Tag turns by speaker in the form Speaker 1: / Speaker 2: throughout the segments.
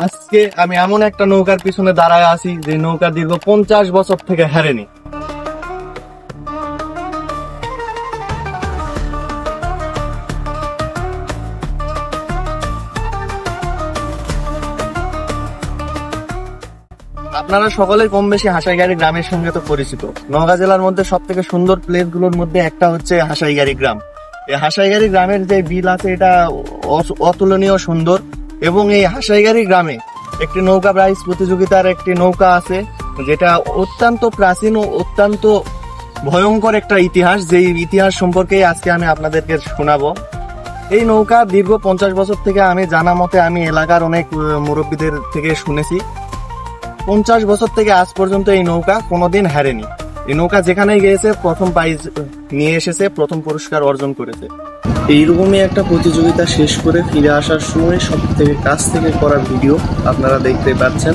Speaker 1: আজকে আমি এমন একটা নৌকার পিছনে দাঁড়ায় আছি যে নৌকা দীর্ঘ 50 বছর থেকে হারেনি। আপনারা সকলেই কম বেশি হাসাইগাড়ি গ্রামের সঙ্গে তো পরিচিত। নওগাঁ জেলার মধ্যে সব থেকে সুন্দর প্লেস গুলোর মধ্যে একটা হচ্ছে হাসাইগাড়ি গ্রাম। এই হাসাইগাড়ি গ্রামের যে বিল আছে এটা অতুলনীয় সুন্দর, এবং এই হাসাইগাড়ি গ্রামে একটি নৌকা প্রাইজ প্রতিযোগিতার একটি নৌকা আছে, যেটা অত্যন্ত প্রাচীন ও অত্যন্ত ভয়ঙ্কর একটা ইতিহাস, যেই ইতিহাস সম্পর্কে আজকে আমি আপনাদেরকে শোনাবো। এই নৌকা দীর্ঘ 50 বছর থেকে আমি জানা মতে আমি এলাকার অনেক মুরব্বীদের থেকে শুনেছি, 50 বছর থেকে আজ পর্যন্ত এই নৌকা কোনোদিন হারেনি। এই নৌকা যেখানেই গিয়েছে প্রথম প্রাইজ নিয়ে এসেছে, প্রথম পুরস্কার অর্জন করেছে। এইরকমই একটা প্রতিযোগিতা শেষ করে ফিরে আসার সময় সব থেকে কাছ থেকে করা ভিডিও আপনারা দেখতে পাচ্ছেন।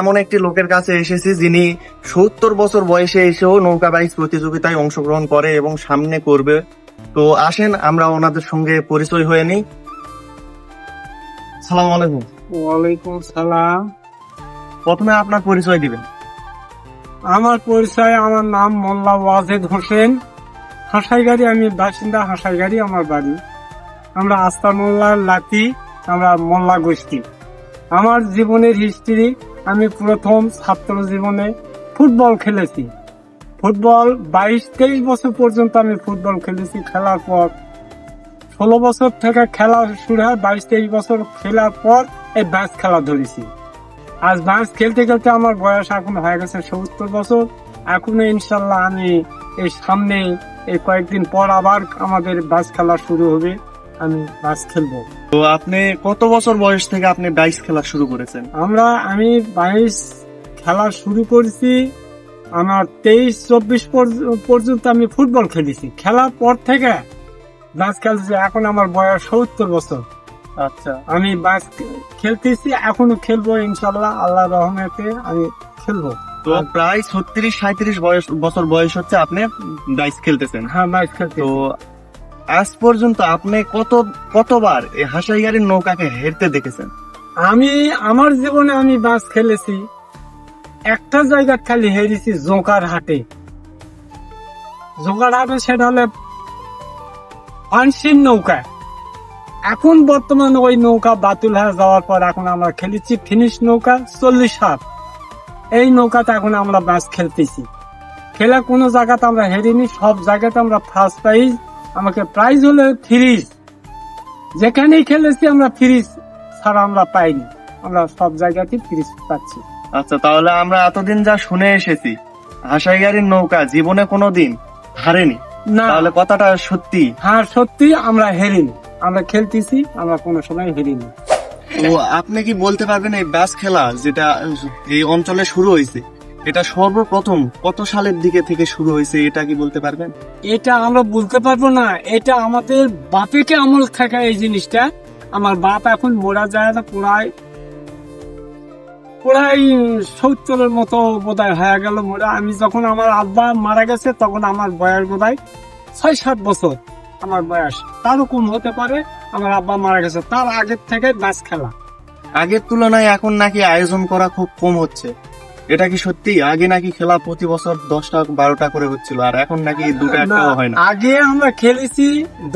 Speaker 1: এমন একটি লোকের কাছে এসেছি যিনি 70 বছর বয়সে এসেও নৌকা বাইচ প্রতিযোগিতায় অংশগ্রহণ করে এবং সামনে করবে। তো আসেন আমরা ওনাদের সঙ্গে পরিচয় হয়ে নিই। সালাম আলাইকুম।
Speaker 2: ওয়ালাইকুম সালাম।
Speaker 1: প্রথমে আপনার পরিচয় দিবেন।
Speaker 2: আমার পরিচয়, আমার নাম মোল্লা ওয়াজেদ হোসেন, হাসাইগাড়ি, আমি বাসিন্দা হাসাইগাড়ি আমার বাড়ি। আমরা আস্তা মোল্লার লাতি, আমরা মোল্লা গোষ্ঠী। আমার জীবনের হিস্ট্রি, আমি প্রথম ছাত্র জীবনে ফুটবল খেলেছি। ফুটবল 22-23 বছর পর্যন্ত আমি ফুটবল খেলেছি। খেলার পর 16 বছর থেকে খেলা শুরু হয়, 22-23 বছর খেলার পর এই ব্যাস খেলা ধরেছি। আজ ব্যাস খেলতে খেলতে আমার বয়স এখন হয়ে গেছে 70 বছর। এখনো ইনশাল্লাহ আমি এই সামনে এই কয়েকদিন পর আবার আমাদের ব্যাস খেলা শুরু হবে, আমি ব্যাস খেলবো।
Speaker 1: তো আপনি কত বছর বয়স থেকে আপনি বাইচ খেলা শুরু করেছেন?
Speaker 2: আমি 22 খেলা শুরু করেছি। আমার 23-24 পর্যন্ত আমি ফুটবল খেলেছি। খেলার পর থেকে ব্যাস খেলছি, এখন আমার বয়স 70 বছর।
Speaker 1: আচ্ছা,
Speaker 2: আমি ব্যাস খেলতেছি, এখনো খেলবো ইনশাল্লাহ, আল্লাহর রহমতে আমি খেলবো।
Speaker 1: তো প্রায় 36-37 বছর বয়স হচ্ছে আপনি বাইচ খেলতেছেন।
Speaker 2: হ্যাঁ, ব্যাস খেলতে।
Speaker 1: তো আজ পর্যন্ত আপনি কতবার এই হাসাইগাড়ির নৌকাকে হেরতে দেখেছেন?
Speaker 2: আমি আমার জীবনে আমি বাস খেলেছি, একটা জায়গা খালি হেরেছি, জোকার হাটে। সেটা হলে ফান্সির নৌকা। এখন বর্তমানে ওই নৌকা বাতিল হয়ে যাওয়ার পর এখন আমরা খেলেছি ফিনিশ নৌকা 40 হাত। এই নৌকাতে এখন আমরা বাস খেলতেছি। খেলা কোনো জায়গাতে আমরা হেরিনি, সব জায়গাতে আমরা ফার্স্ট প্রাইজ। আমাকে প্রাইজ হলে ফ্রিজ, যেখানেই খেলেছি আমরা ফ্রিজ ছাড়া আমরা পাইনি, আমরা সব জায়গাতেই ফ্রিজ পাচ্ছি।
Speaker 1: আচ্ছা, তাহলে আমরা এতদিন যা শুনে এসেছি হাসাইগাড়ির নৌকা জীবনে কোনোদিন হারেনি,
Speaker 2: না
Speaker 1: তাহলে কথাটা সত্যি?
Speaker 2: হ্যাঁ সত্যি, আমরা হেরিনি, আমরা খেলতেছি, আমরা কোনো সময় হেরিনি।
Speaker 1: তো আপনি কি বলতে পারবেন এই ব্যাস খেলা যেটা এই অঞ্চলে শুরু হয়েছে, এটা সর্বপ্রথম কত সালের দিকে থেকে শুরু হয়েছে, এটা কি বলতে পারবেন?
Speaker 2: এটা আমরা বলতে পারবো না, এটা আমাদের বাপেকে আমল থেকে এই জিনিসটা। আমার বাপ এখন মোরা যায় না, প্রায় প্রায় 70-এর মতো বোধহয় হয়ে গেল মোরা। আমি যখন আমার আব্বা মারা গেছে তখন আমার বয়স বোধহয় 6-7 বছর আমার বয়স, তারও কম হতে পারে। আমার আব্বা মারা গেছে তার আগের থেকে ম্যাচ খেলা।
Speaker 1: আগের তুলনায় এখন নাকি আয়োজন করা খুব কম হচ্ছে, এটা কি সত্যি? আগে নাকি খেলা প্রতি বছর 10টা 12টা করে হচ্ছিল, আর এখন নাকি 2টা 1টাও হয় না।
Speaker 2: আগে আমরা খেলেছি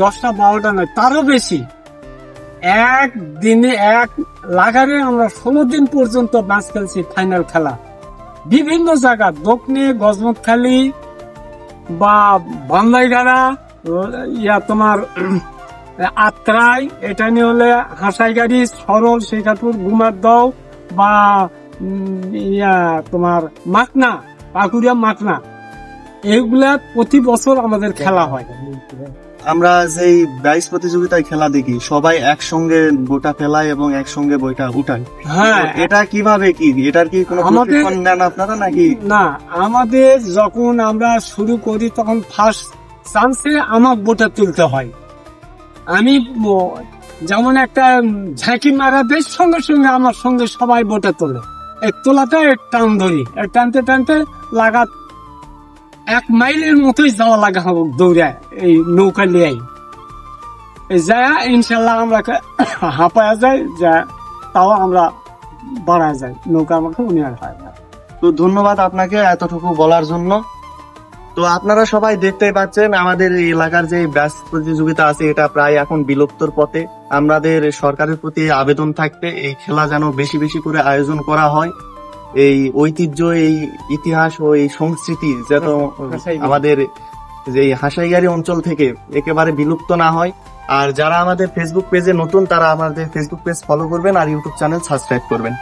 Speaker 2: 10টা 12টা নয়, তারও বেশি। এক দিনে এক লাগারে আমরা 16 দিন পর্যন্ত ম্যাচ খেলছি, ফাইনাল খেলা বিভিন্ন জায়গা, দক্ষিণে গজমতখালি বা বান্দাইগাড়া, তোমার আত্রাই, এটা নিয়ে হলে হাসাইগাড়ি, সরল, শেখাপুর, গুমারদহ বা তোমার মাকনা, পাকুড়িয়া মাকনা, এইগুলা প্রতি বছর আমাদের খেলা হয়।
Speaker 1: আমরা যেই 22 প্রতিযোগিতায় খেলা দেখি, সবাই একসঙ্গে গোটা ফেলায় এবং একসঙ্গে বইটা উঠায়।
Speaker 2: হ্যাঁ,
Speaker 1: এটা কিভাবে কি, এটার কি কোনো প্রশিক্ষণ নেন আপনারা নাকি?
Speaker 2: না, আমাদের যখন আমরা শুরু করি তখন ফার্স্ট চান্সে আমার বোটা তুলতে হয়। আমি যেমন একটা ঝাঁকি মারা বেশ সঙ্গে সঙ্গে আমার সঙ্গে সবাই বোটা তোলে। এই তোলাটা টান ধরি, টানতে টানতে লাগা 1 মাইলের মতোই যাওয়া লাগা হবে দৌড়ে, এই নৌকা লিয়াই যায়। ইনশাল্লাহ আমরা হাঁপায়া যায়, যা তাও আমরা বাড়া যায়, নৌকা আমাকে উনি আর হয় না।
Speaker 1: তো ধন্যবাদ আপনাকে এতটুকু বলার জন্য। তো আপনারা সবাই দেখতেই পাচ্ছেন আমাদের এই এলাকার যে ব্যাস প্রতিযোগিতা আছে এটা প্রায় এখন বিলুপ্তর পথে। আমাদের সরকারের প্রতি আবেদন থাকবে এই খেলা যেন বেশি বেশি করে আয়োজন করা হয়, এই ঐতিহ্য, এই ইতিহাস ও এই সংস্কৃতি যেন আমাদের যে হাসাইগাড়ি অঞ্চল থেকে একেবারে বিলুপ্ত না হয়। আর যারা আমাদের ফেসবুক পেজে নতুন তারা আমাদের ফেসবুক পেজ ফলো করবেন আর ইউটিউব চ্যানেল সাবস্ক্রাইব করবেন।